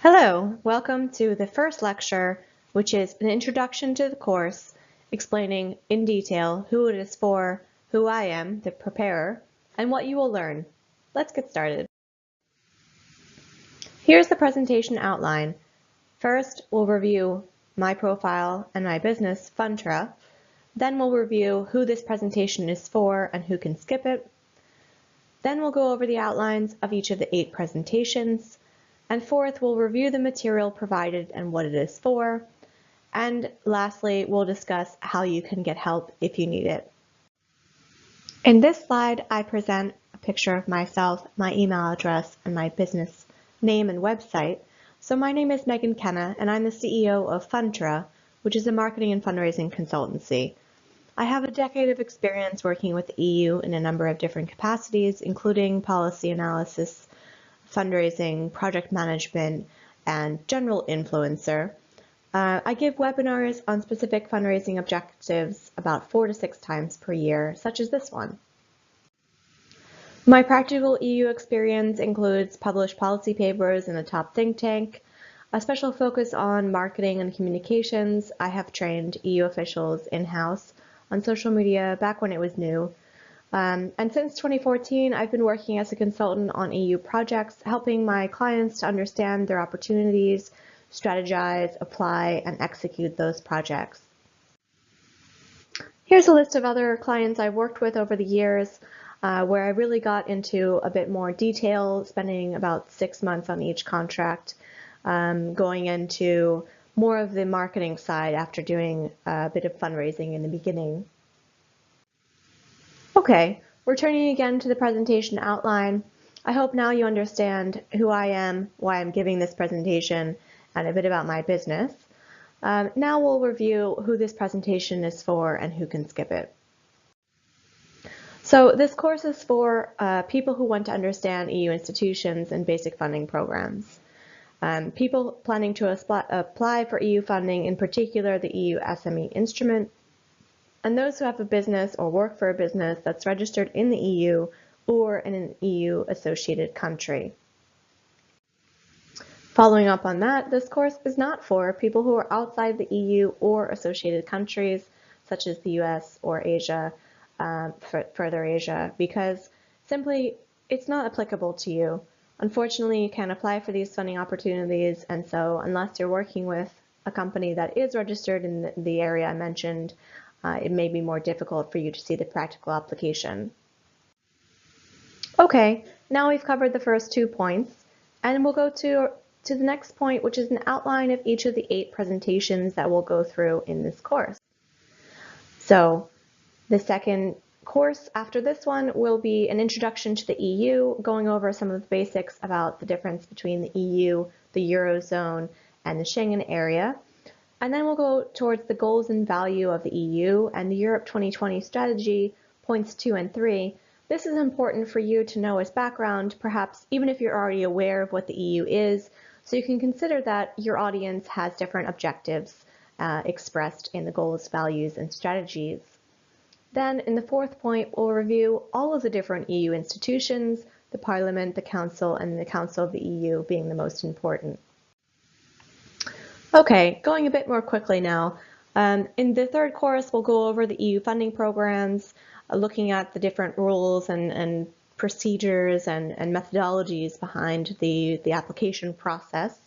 Hello, welcome to the first lecture, which is an introduction to the course, explaining in detail who it is for, who I am, the preparer, and what you will learn. Let's get started. Here's the presentation outline. First, we'll review my profile and my business, FUNDTRA. Then we'll review who this presentation is for and who can skip it. Then we'll go over the outlines of each of the 8 presentations. And fourth, we'll review the material provided and what it is for. And lastly, we'll discuss how you can get help if you need it. In this slide, I present a picture of myself, my email address, and my business name and website. So my name is Megan Kenna, and I'm the CEO of FUNDTRA, which is a marketing and fundraising consultancy. I have a decade of experience working with the EU in a number of different capacities, including policy analysis, fundraising, project management, and general influencer. I give webinars on specific fundraising objectives about 4 to 6 times per year, such as this one. My practical EU experience includes published policy papers in a top think tank, a special focus on marketing and communications. I have trained EU officials in-house on social media back when it was new. And since 2014, I've been working as a consultant on EU projects, helping my clients to understand their opportunities, strategize, apply, and execute those projects. Here's a list of other clients I've worked with over the years, where I really got into a bit more detail, spending about 6 months on each contract, going into more of the marketing side after doing a bit of fundraising in the beginning. Okay, returning again to the presentation outline, I hope now you understand who I am, why I'm giving this presentation, and a bit about my business. Now we'll review who this presentation is for and who can skip it. So this course is for people who want to understand EU institutions and basic funding programs. People planning to apply for EU funding, in particular the EU SME Instrument, and those who have a business or work for a business that's registered in the EU or in an EU associated country. Following up on that, this course is not for people who are outside the EU or associated countries, such as the US or Asia, further Asia, because simply it's not applicable to you. Unfortunately, you can't apply for these funding opportunities, and so unless you're working with a company that is registered in the area I mentioned, it may be more difficult for you to see the practical application. Okay, now we've covered the first 2 points, and we'll go to the next point, which is an outline of each of the 8 presentations that we'll go through in this course. So the second course after this one will be an introduction to the EU, going over some of the basics about the difference between the EU, the Eurozone, and the Schengen area. And then we'll go towards the goals and value of the EU and the Europe 2020 strategy, points 2 and 3. This is important for you to know as background, perhaps even if you're already aware of what the EU is, so you can consider that your audience has different objectives expressed in the goals, values, and strategies. Then in the 4th point, we'll review all of the different EU institutions, the Parliament, the Council, and the Council of the EU being the most important. Okay, going a bit more quickly now. In the 3rd course, we'll go over the EU funding programs, looking at the different rules and procedures and methodologies behind the application process,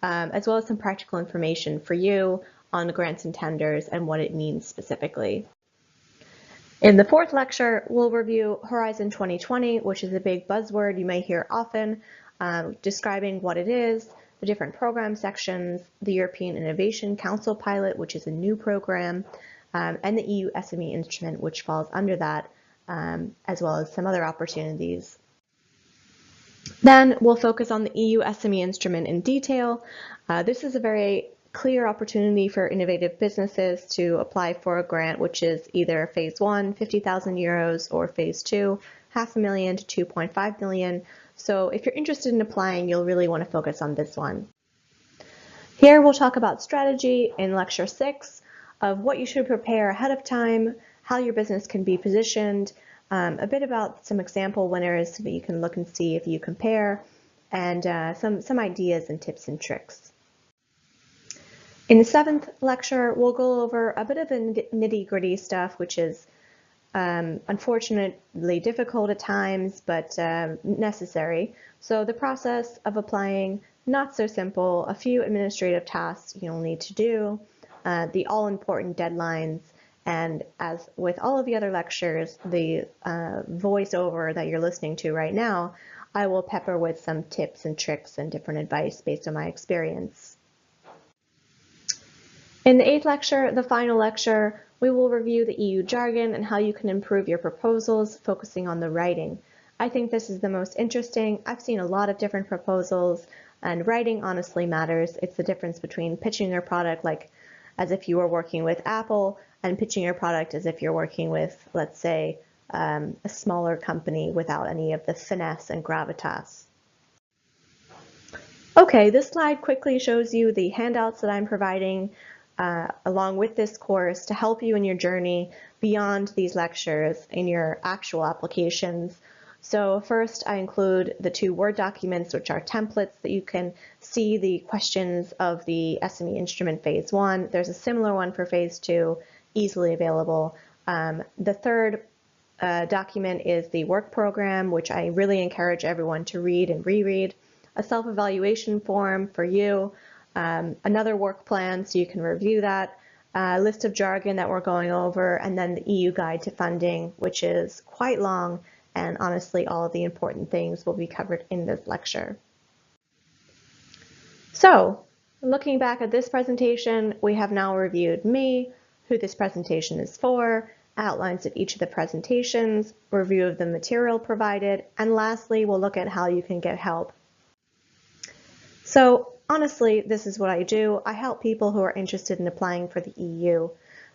as well as some practical information for you on the grants and tenders and what it means specifically. In the 4th lecture, we'll review Horizon 2020, which is a big buzzword you may hear often, describing what it is, the different program sections, the European Innovation Council pilot, which is a new program, and the EU SME Instrument, which falls under that, as well as some other opportunities. Then we'll focus on the EU SME Instrument in detail. This is a very clear opportunity for innovative businesses to apply for a grant, which is either phase 1, 50,000 euros, or phase 2, $500,000 to 2.5 million. So if you're interested in applying, you'll really want to focus on this one. Here we'll talk about strategy in lecture 6 of what you should prepare ahead of time, how your business can be positioned, a bit about some example winners so that you can look and see if you compare, and some ideas and tips and tricks. In the 7th lecture, we'll go over a bit of the nitty-gritty stuff, which is unfortunately difficult at times, but necessary. So the process of applying, not so simple, a few administrative tasks you'll need to do, the all-important deadlines, and as with all of the other lectures, the voiceover that you're listening to right now, I will pepper with some tips and tricks and different advice based on my experience. In the 8th lecture, the final lecture, we will review the EU jargon and how you can improve your proposals, focusing on the writing. I think this is the most interesting. I've seen a lot of different proposals, and writing honestly matters. It's the difference between pitching your product like as if you were working with Apple and pitching your product as if you're working with, let's say, a smaller company without any of the finesse and gravitas. Okay, this slide quickly shows you the handouts that I'm providing along with this course to help you in your journey beyond these lectures in your actual applications. So first I include the 2 Word documents, which are templates that you can see the questions of the SME Instrument Phase 1. There's a similar one for Phase 2, easily available. The third document is the work program, which I really encourage everyone to read and reread. A self-evaluation form for you. Another work plan so you can review that, a list of jargon that we're going over, and then the EU Guide to Funding, which is quite long, and honestly all of the important things will be covered in this lecture. So, looking back at this presentation, we have now reviewed me, who this presentation is for, outlines of each of the presentations, review of the material provided, and lastly we'll look at how you can get help. So, honestly, this is what I do. I help people who are interested in applying for the EU.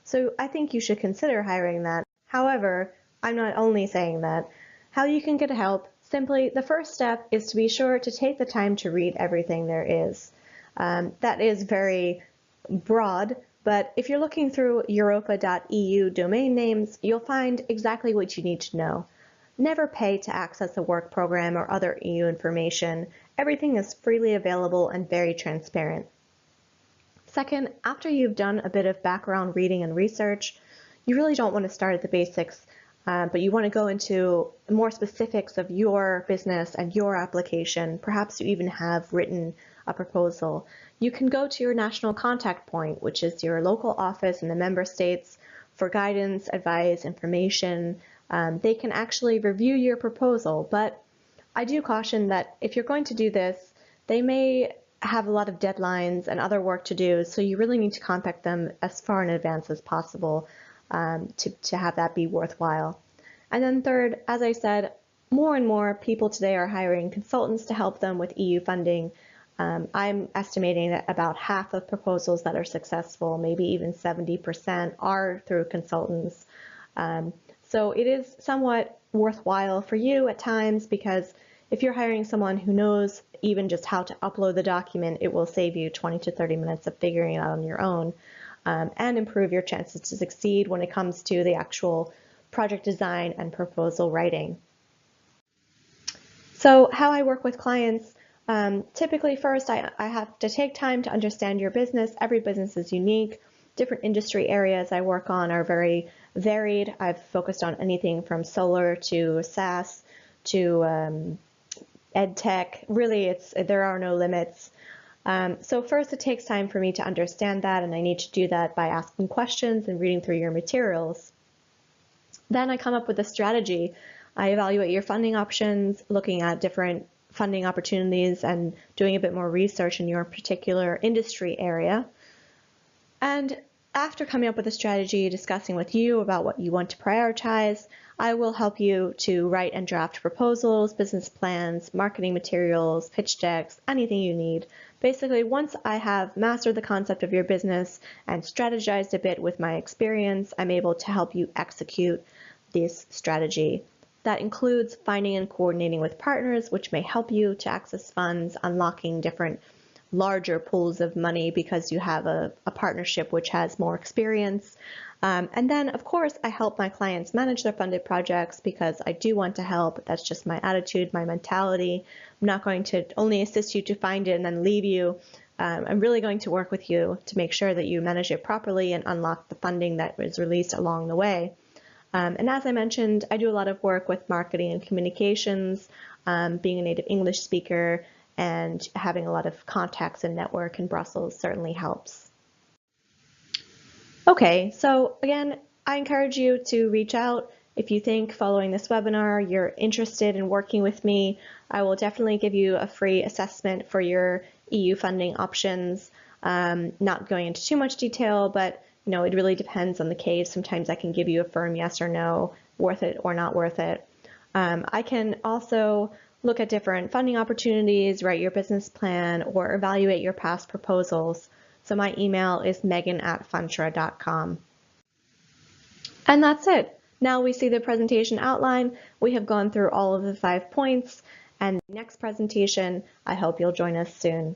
So I think you should consider hiring that. However, I'm not only saying that. How you can get help, simply the first step is to be sure to take the time to read everything there is. That is very broad, but if you're looking through europa.eu domain names, you'll find exactly what you need to know. Never pay to access a work program or other EU information. Everything is freely available and very transparent. Second, after you've done a bit of background reading and research, you really don't want to start at the basics, but you want to go into more specifics of your business and your application. Perhaps you even have written a proposal. You can go to your national contact point, which is your local office in the member states, for guidance, advice, information. They can actually review your proposal, but I do caution that if you're going to do this, they may have a lot of deadlines and other work to do, so you really need to contact them as far in advance as possible to have that be worthwhile. And then third, as I said, more and more people today are hiring consultants to help them with EU funding. I'm estimating that about half of proposals that are successful, maybe even 70%, are through consultants. So it is somewhat worthwhile for you at times, because if you're hiring someone who knows even just how to upload the document, it will save you 20 to 30 minutes of figuring it out on your own, and improve your chances to succeed when it comes to the actual project design and proposal writing. So how I work with clients, typically first I have to take time to understand your business. Every business is unique. Different industry areas I work on are very varied. I've focused on anything from solar to SaaS to ed tech. Really, there are no limits. So first it takes time for me to understand that, and I need to do that by asking questions and reading through your materials. Then I come up with a strategy. I evaluate your funding options, looking at different funding opportunities and doing a bit more research in your particular industry area. And after coming up with a strategy, discussing with you about what you want to prioritize, I will help you to write and draft proposals, business plans, marketing materials, pitch decks, anything you need. Basically, once I have mastered the concept of your business and strategized a bit with my experience, I'm able to help you execute this strategy. That includes finding and coordinating with partners, which may help you to access funds, unlocking different larger pools of money because you have a partnership which has more experience. And then, of course, I help my clients manage their funded projects because I do want to help. That's just my attitude, my mentality. I'm not going to only assist you to find it and then leave you. I'm really going to work with you to make sure that you manage it properly and unlock the funding that was released along the way. And as I mentioned, I do a lot of work with marketing and communications, being a native English speaker, and having a lot of contacts and network in Brussels certainly helps. Okay, so again, I encourage you to reach out. If you think following this webinar you're interested in working with me, I will definitely give you a free assessment for your EU funding options. Not going into too much detail, but it really depends on the case. Sometimes I can give you a firm yes or no, worth it or not worth it. I can also look at different funding opportunities, write your business plan, or evaluate your past proposals. So my email is megan@funtra.com. And that's it. Now we see the presentation outline. We have gone through all of the 5 points, and the next presentation, I hope you'll join us soon.